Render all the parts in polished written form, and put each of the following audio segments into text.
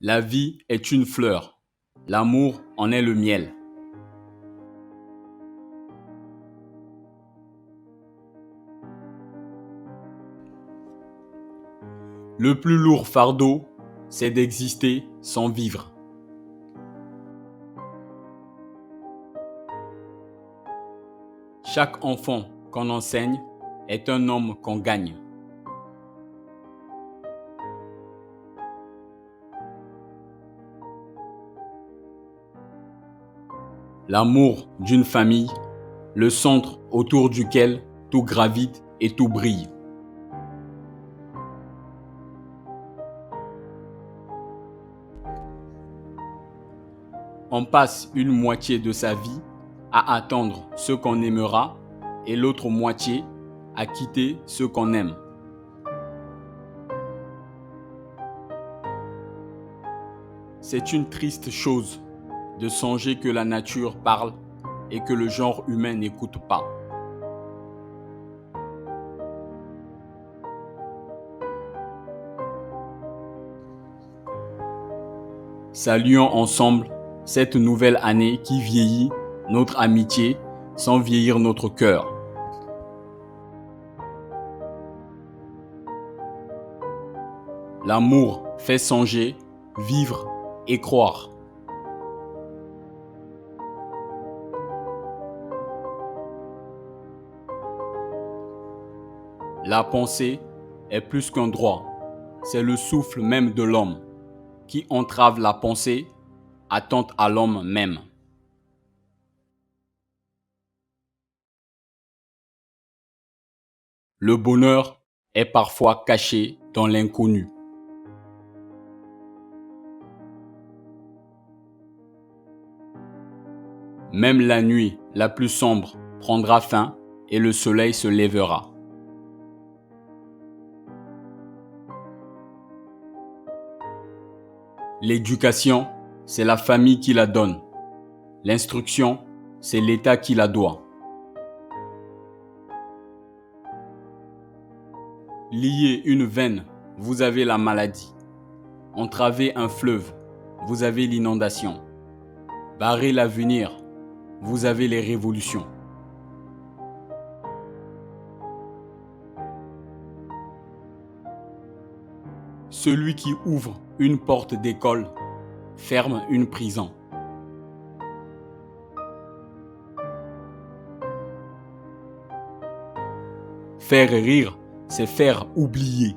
La vie est une fleur, l'amour en est le miel. Le plus lourd fardeau, c'est d'exister sans vivre. Chaque enfant qu'on enseigne est un homme qu'on gagne. L'amour d'une famille, le centre autour duquel tout gravite et tout brille. On passe une moitié de sa vie à attendre ce qu'on aimera et l'autre moitié à quitter ce qu'on aime. C'est une triste chose de songer que la nature parle et que le genre humain n'écoute pas. Saluons ensemble cette nouvelle année qui vieillit notre amitié sans vieillir notre cœur. L'amour fait songer, vivre et croire. La pensée est plus qu'un droit, c'est le souffle même de l'homme. Qui entrave la pensée, attente à l'homme même. Le bonheur est parfois caché dans l'inconnu. Même la nuit la plus sombre prendra fin et le soleil se lèvera. L'éducation, c'est la famille qui la donne. L'instruction, c'est l'État qui la doit. Lier une veine, vous avez la maladie. Entraver un fleuve, vous avez l'inondation. Barrer l'avenir, vous avez les révolutions. Celui qui ouvre une porte d'école ferme une prison. Faire rire, c'est faire oublier.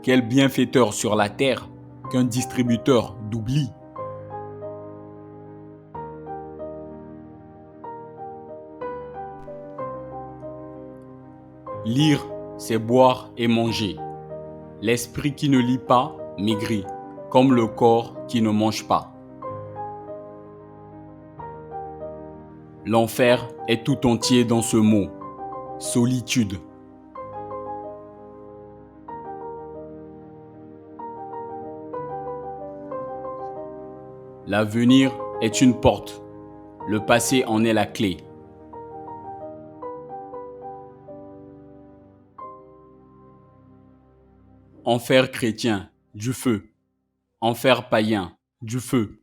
Quel bienfaiteur sur la terre qu'un distributeur d'oubli. Lire, c'est boire et manger. L'esprit qui ne lit pas maigrit, comme le corps qui ne mange pas. L'enfer est tout entier dans ce mot, solitude. L'avenir est une porte, le passé en est la clé. Enfer chrétien, du feu. Enfer païen, du feu.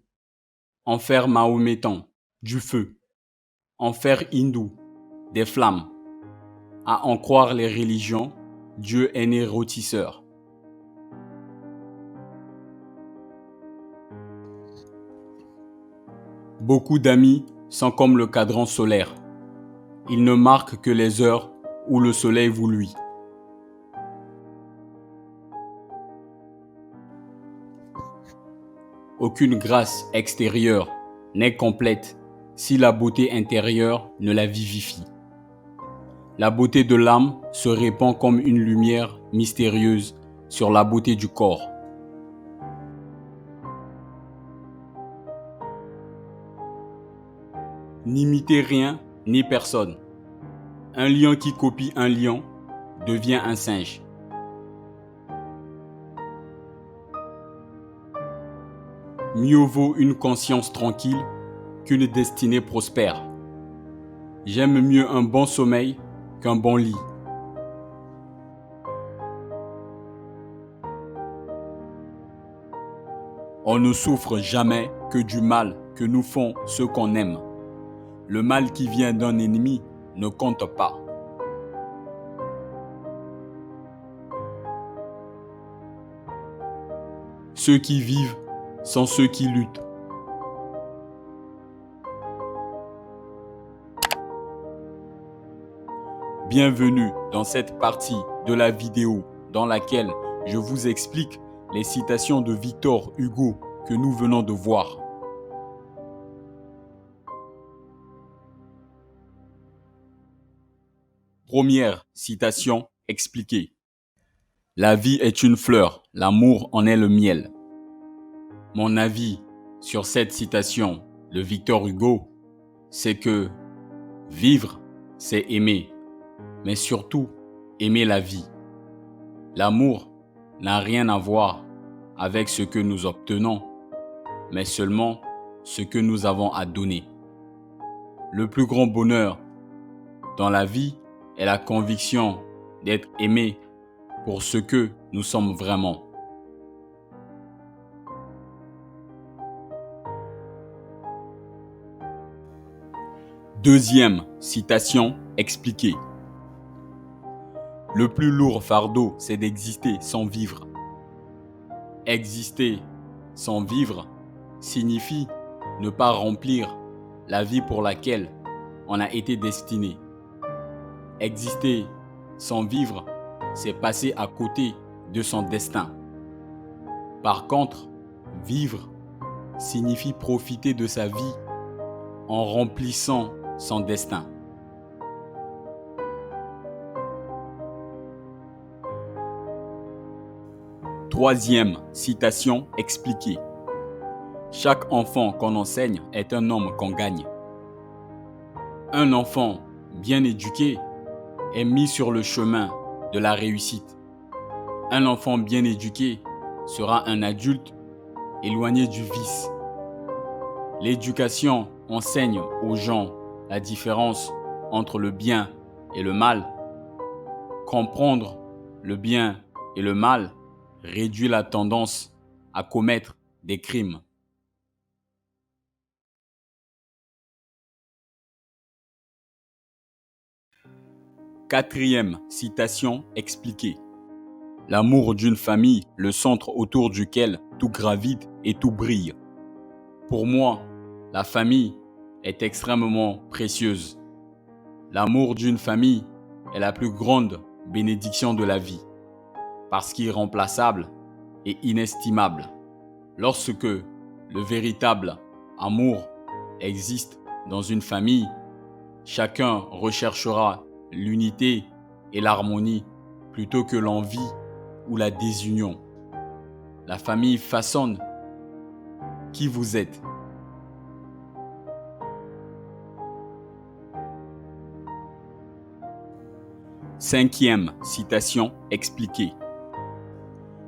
Enfer mahométan, du feu. Enfer hindou, des flammes. À en croire les religions, Dieu est né rôtisseur. Beaucoup d'amis sont comme le cadran solaire. Ils ne marquent que les heures où le soleil vous luit. Aucune grâce extérieure n'est complète si la beauté intérieure ne la vivifie. La beauté de l'âme se répand comme une lumière mystérieuse sur la beauté du corps. N'imitez rien ni personne. Un lion qui copie un lion devient un singe. Mieux vaut une conscience tranquille qu'une destinée prospère. J'aime mieux un bon sommeil qu'un bon lit. On ne souffre jamais que du mal que nous font ceux qu'on aime. Le mal qui vient d'un ennemi ne compte pas. Ceux qui vivent sont ceux qui luttent. Bienvenue dans cette partie de la vidéo dans laquelle je vous explique les citations de Victor Hugo que nous venons de voir. Première citation expliquée. La vie est une fleur, l'amour en est le miel. Mon avis sur cette citation de Victor Hugo, c'est que vivre, c'est aimer, mais surtout aimer la vie. L'amour n'a rien à voir avec ce que nous obtenons, mais seulement ce que nous avons à donner. Le plus grand bonheur dans la vie est la conviction d'être aimé pour ce que nous sommes vraiment. Deuxième citation expliquée. Le plus lourd fardeau, c'est d'exister sans vivre. Exister sans vivre signifie ne pas remplir la vie pour laquelle on a été destiné. Exister sans vivre, c'est passer à côté de son destin. Par contre, vivre signifie profiter de sa vie en remplissant son destin. Troisième citation expliquée. Chaque enfant qu'on enseigne est un homme qu'on gagne. Un enfant bien éduqué est mis sur le chemin de la réussite. Un enfant bien éduqué sera un adulte éloigné du vice. L'éducation enseigne aux gens la différence entre le bien et le mal. Comprendre le bien et le mal réduit la tendance à commettre des crimes. Quatrième citation expliquée. L'amour d'une famille, le centre autour duquel tout gravite et tout brille. Pour moi, la famille est extrêmement précieuse. L'amour d'une famille est la plus grande bénédiction de la vie, parce qu'irremplaçable et inestimable. Lorsque le véritable amour existe dans une famille, chacun recherchera l'unité et l'harmonie plutôt que l'envie ou la désunion. La famille façonne qui vous êtes. Cinquième citation expliquée.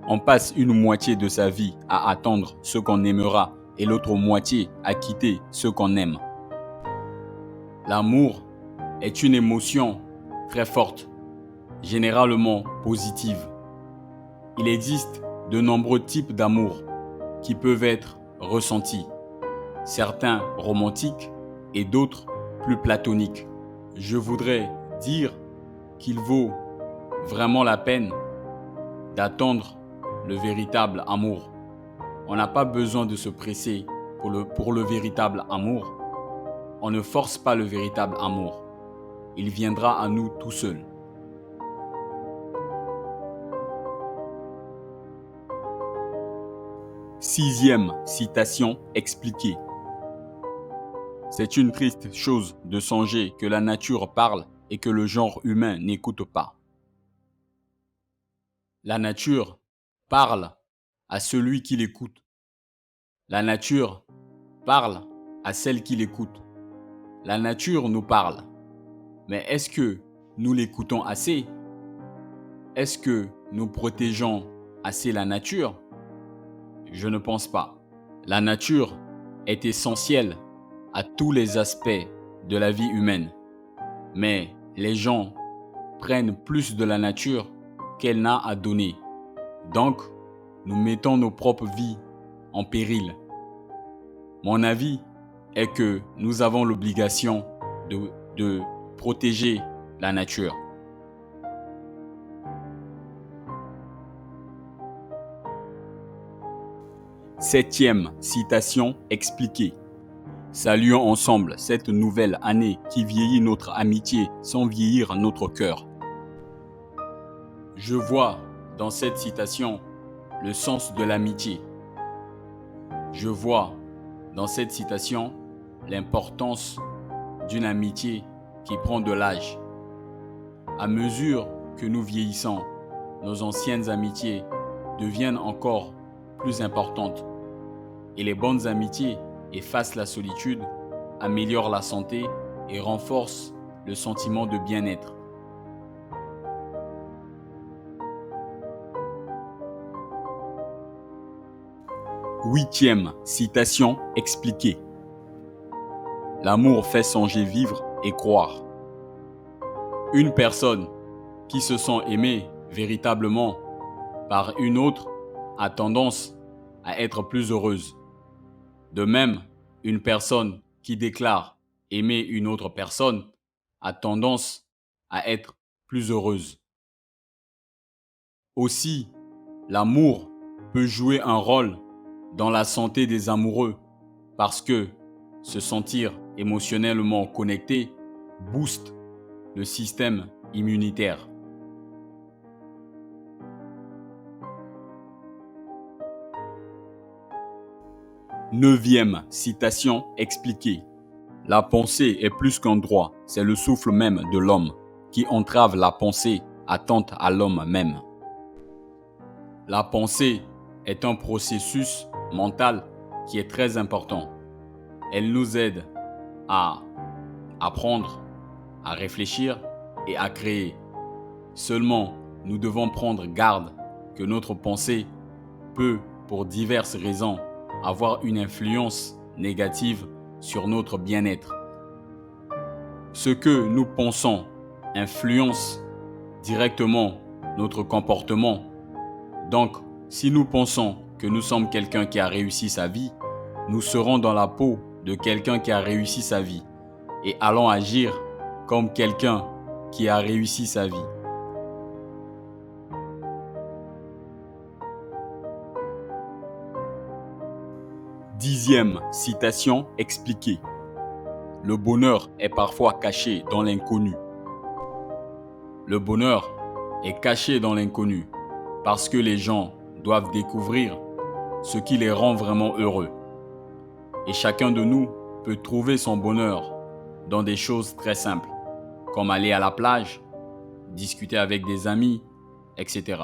On passe une moitié de sa vie à attendre ce qu'on aimera et l'autre moitié à quitter ce qu'on aime. L'amour est une émotion très forte, généralement positive. Il existe de nombreux types d'amour qui peuvent être ressentis, certains romantiques et d'autres plus platoniques. Je voudrais dire qu'il vaut vraiment la peine d'attendre le véritable amour. On n'a pas besoin de se presser pour le véritable amour. On ne force pas le véritable amour. Il viendra à nous tout seul. Sixième citation expliquée. C'est une triste chose de songer que la nature parle et que le genre humain n'écoute pas. La nature parle à celui qui l'écoute. La nature parle à celle qui l'écoute. La nature nous parle. Mais est-ce que nous l'écoutons assez? Est-ce que nous protégeons assez la nature? Je ne pense pas. La nature est essentielle à tous les aspects de la vie humaine. Mais les gens prennent plus de la nature qu'elle n'a à donner. Donc, nous mettons nos propres vies en péril. Mon avis est que nous avons l'obligation de protéger la nature. Septième citation expliquée. Saluons ensemble cette nouvelle année qui vieillit notre amitié sans vieillir notre cœur. Je vois dans cette citation le sens de l'amitié. Je vois dans cette citation l'importance d'une amitié qui prend de l'âge. À mesure que nous vieillissons, nos anciennes amitiés deviennent encore plus importantes. Et les bonnes amitiés effacent la solitude, améliorent la santé et renforcent le sentiment de bien-être. Huitième citation expliquée. L'amour fait songer vivre et croire. Une personne qui se sent aimée véritablement par une autre a tendance à être plus heureuse. De même, une personne qui déclare aimer une autre personne a tendance à être plus heureuse. Aussi, l'amour peut jouer un rôle dans la santé des amoureux parce que se sentir émotionnellement connecté booste le système immunitaire. Neuvième citation expliquée. La pensée est plus qu'un droit, c'est le souffle même de l'homme qui entrave la pensée attente à l'homme même. La pensée est un processus mental qui est très important. Elle nous aide à apprendre, à réfléchir et à créer. Seulement, nous devons prendre garde que notre pensée peut, pour diverses raisons, avoir une influence négative sur notre bien-être. Ce que nous pensons influence directement notre comportement. Donc, si nous pensons que nous sommes quelqu'un qui a réussi sa vie, nous serons dans la peau de quelqu'un qui a réussi sa vie et allons agir comme quelqu'un qui a réussi sa vie. Dixième citation expliquée. Le bonheur est parfois caché dans l'inconnu. Le bonheur est caché dans l'inconnu parce que les gens doivent découvrir ce qui les rend vraiment heureux. Et chacun de nous peut trouver son bonheur dans des choses très simples, comme aller à la plage, discuter avec des amis, etc.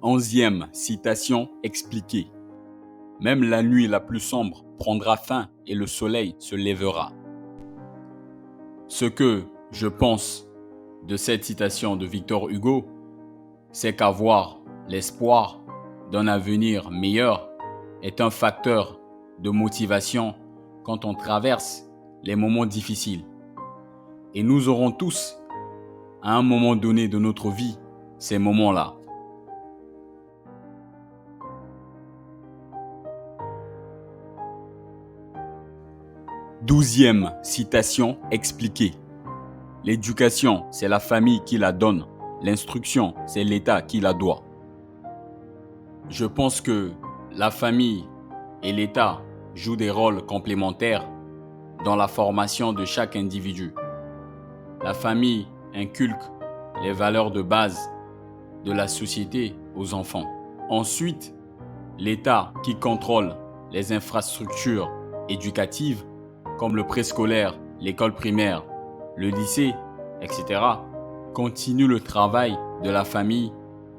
Onzième citation expliquée. Même la nuit la plus sombre prendra fin et le soleil se lèvera. Ce que je pense de cette citation de Victor Hugo, c'est qu'avoir l'espoir d'un avenir meilleur est un facteur de motivation quand on traverse les moments difficiles. Et nous aurons tous, à un moment donné de notre vie, ces moments-là. Douzième citation expliquée. L'éducation, c'est la famille qui la donne. L'instruction, c'est l'État qui la doit. Je pense que la famille et l'État jouent des rôles complémentaires dans la formation de chaque individu. La famille inculque les valeurs de base de la société aux enfants. Ensuite, l'État qui contrôle les infrastructures éducatives comme le préscolaire, l'école primaire, le lycée, etc., continue le travail de la famille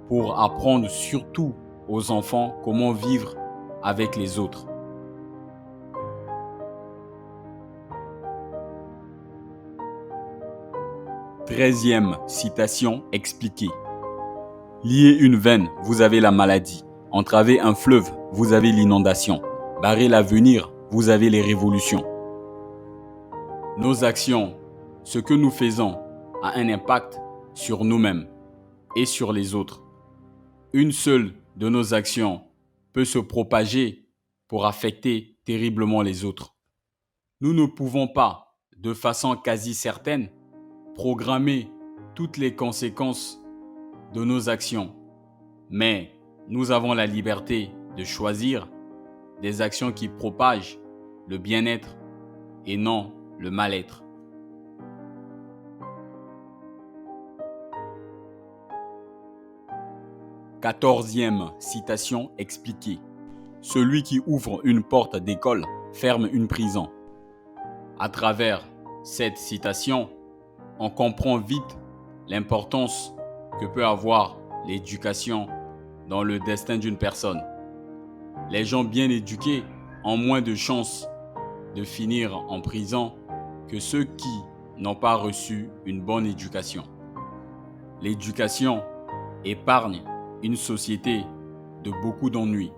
pour apprendre surtout aux enfants comment vivre avec les autres. Treizième citation expliquée. Lier une veine, vous avez la maladie. Entraver un fleuve, vous avez l'inondation. Barrer l'avenir, vous avez les révolutions. Nos actions, ce que nous faisons, a un impact sur nous-mêmes et sur les autres. Une seule de nos actions peut se propager pour affecter terriblement les autres. Nous ne pouvons pas, de façon quasi certaine, programmer toutes les conséquences de nos actions, mais nous avons la liberté de choisir des actions qui propagent le bien-être et non le mal-être. Quatorzième citation expliquée. Celui qui ouvre une porte d'école ferme une prison. À travers cette citation, on comprend vite l'importance que peut avoir l'éducation dans le destin d'une personne. Les gens bien éduqués ont moins de chances de finir en prison que ceux qui n'ont pas reçu une bonne éducation. L'éducation épargne une société de beaucoup d'ennuis.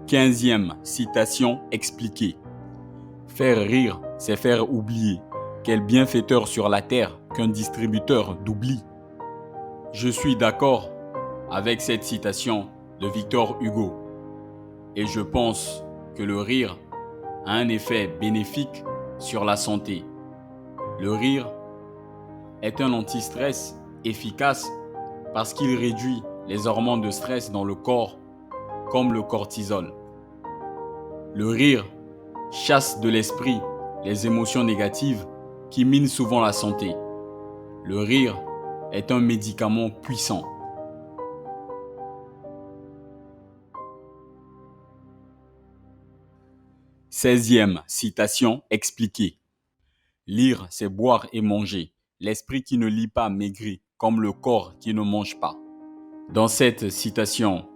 Quinzième citation expliquée. Faire rire, c'est faire oublier. Quel bienfaiteur sur la terre qu'un distributeur d'oubli. Je suis d'accord avec cette citation de Victor Hugo et je pense que le rire a un effet bénéfique sur la santé. Le rire est un anti-stress efficace parce qu'il réduit les hormones de stress dans le corps, comme le cortisol. Le rire chasse de l'esprit les émotions négatives qui minent souvent la santé. Le rire est un médicament puissant. Seizième citation expliquée. Lire, c'est boire et manger. L'esprit qui ne lit pas maigrit, comme le corps qui ne mange pas. Dans cette citation,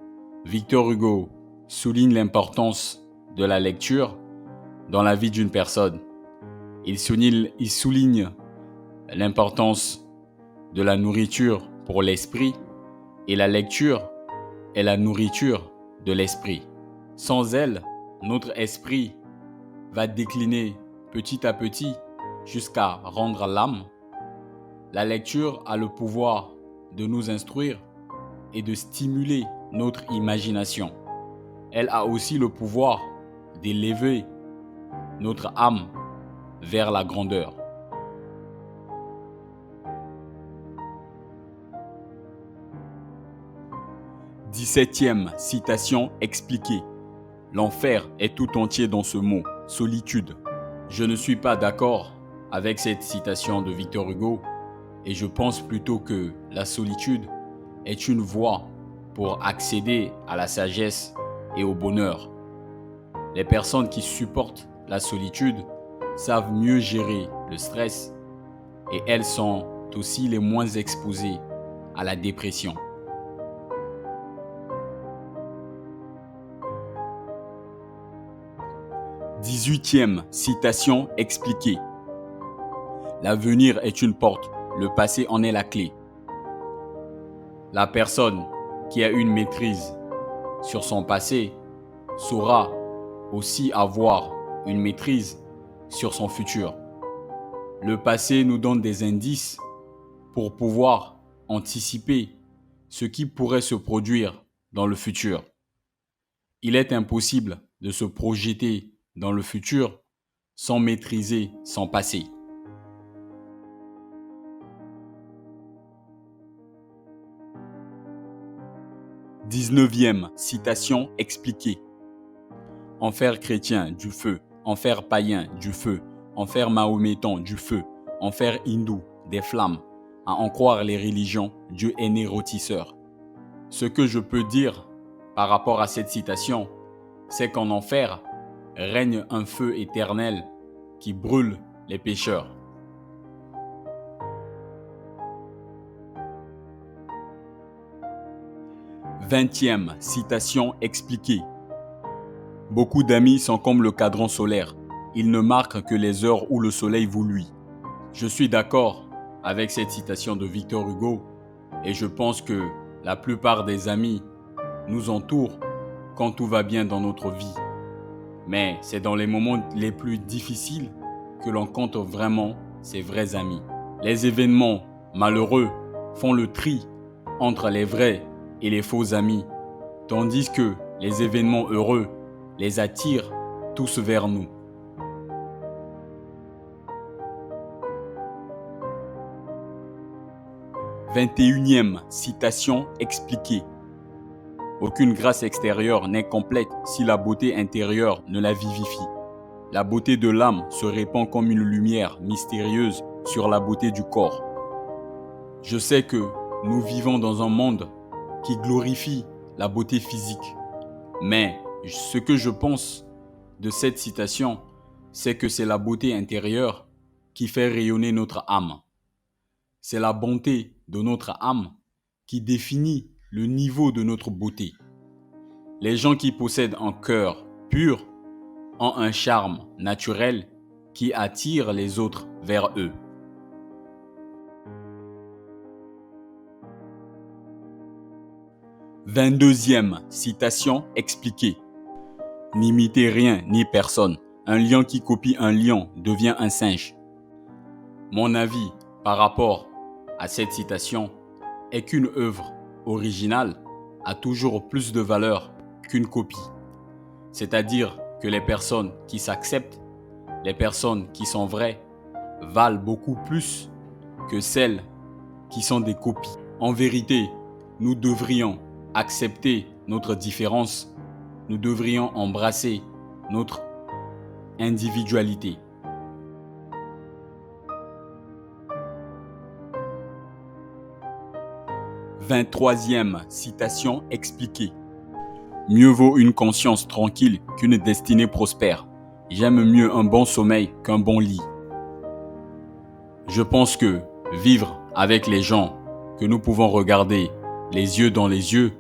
Victor Hugo souligne l'importance de la lecture dans la vie d'une personne. Il souligne l'importance de la nourriture pour l'esprit et la lecture est la nourriture de l'esprit. Sans elle, notre esprit va décliner petit à petit jusqu'à rendre l'âme. La lecture a le pouvoir de nous instruire et de stimuler notre imagination. Elle a aussi le pouvoir d'élever notre âme vers la grandeur. Dix-septième citation expliquée. L'enfer est tout entier dans ce mot, solitude. Je ne suis pas d'accord avec cette citation de Victor Hugo et je pense plutôt que la solitude est une voie pour accéder à la sagesse et au bonheur. Les personnes qui supportent la solitude savent mieux gérer le stress et elles sont aussi les moins exposées à la dépression. Dix-huitième citation expliquée. L'avenir est une porte, le passé en est la clé. La personne qui a une maîtrise sur son passé saura aussi avoir une maîtrise sur son futur. Le passé nous donne des indices pour pouvoir anticiper ce qui pourrait se produire dans le futur. Il est impossible de se projeter dans le futur sans maîtriser son passé. Dix-neuvième citation expliquée. Enfer chrétien, du feu. Enfer païen, du feu. Enfer mahométan, du feu. Enfer hindou, des flammes. À en croire les religions, Dieu est né rôtisseur. Ce que je peux dire par rapport à cette citation, c'est qu'en enfer règne un feu éternel qui brûle les pécheurs. Vingtième citation expliquée. Beaucoup d'amis sont comme le cadran solaire. Ils ne marquent que les heures où le soleil vous luit. Je suis d'accord avec cette citation de Victor Hugo et je pense que la plupart des amis nous entourent quand tout va bien dans notre vie. Mais c'est dans les moments les plus difficiles que l'on compte vraiment ses vrais amis. Les événements malheureux font le tri entre les vrais et les faux amis, tandis que les événements heureux les attirent tous vers nous. 21e citation expliquée. Aucune grâce extérieure n'est complète si la beauté intérieure ne la vivifie. La beauté de l'âme se répand comme une lumière mystérieuse sur la beauté du corps. Je sais que nous vivons dans un monde qui glorifie la beauté physique. Mais ce que je pense de cette citation, c'est que c'est la beauté intérieure qui fait rayonner notre âme. C'est la bonté de notre âme qui définit le niveau de notre beauté. Les gens qui possèdent un cœur pur ont un charme naturel qui attire les autres vers eux. « 22e citation expliquée. N'imitez rien ni personne. Un lion qui copie un lion devient un singe. » Mon avis par rapport à cette citation est qu'une œuvre originale a toujours plus de valeur qu'une copie. C'est-à-dire que les personnes qui s'acceptent, les personnes qui sont vraies, valent beaucoup plus que celles qui sont des copies. En vérité, nous devrions accepter notre différence, nous devrions embrasser notre individualité. « 23e citation expliquée. Mieux vaut une conscience tranquille qu'une destinée prospère. J'aime mieux un bon sommeil qu'un bon lit. » Je pense que vivre avec les gens que nous pouvons regarder les yeux dans les yeux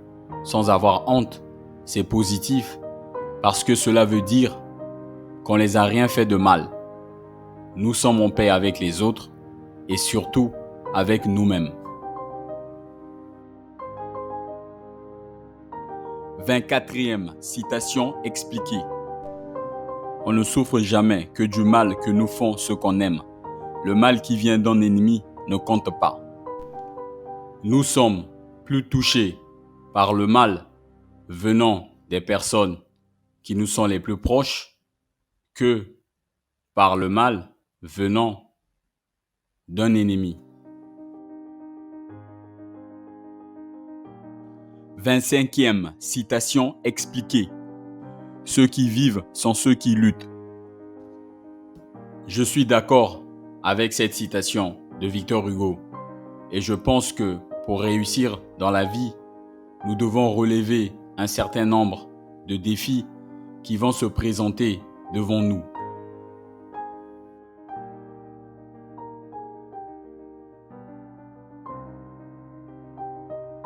sans avoir honte, c'est positif parce que cela veut dire qu'on ne les a rien fait de mal. Nous sommes en paix avec les autres et surtout avec nous-mêmes. 24e citation expliquée. On ne souffre jamais que du mal que nous font ceux qu'on aime. Le mal qui vient d'un ennemi ne compte pas. Nous sommes plus touchés par le mal venant des personnes qui nous sont les plus proches que par le mal venant d'un ennemi. 25e citation expliquée. Ceux qui vivent sont ceux qui luttent. Je suis d'accord avec cette citation de Victor Hugo et je pense que pour réussir dans la vie, nous devons relever un certain nombre de défis qui vont se présenter devant nous.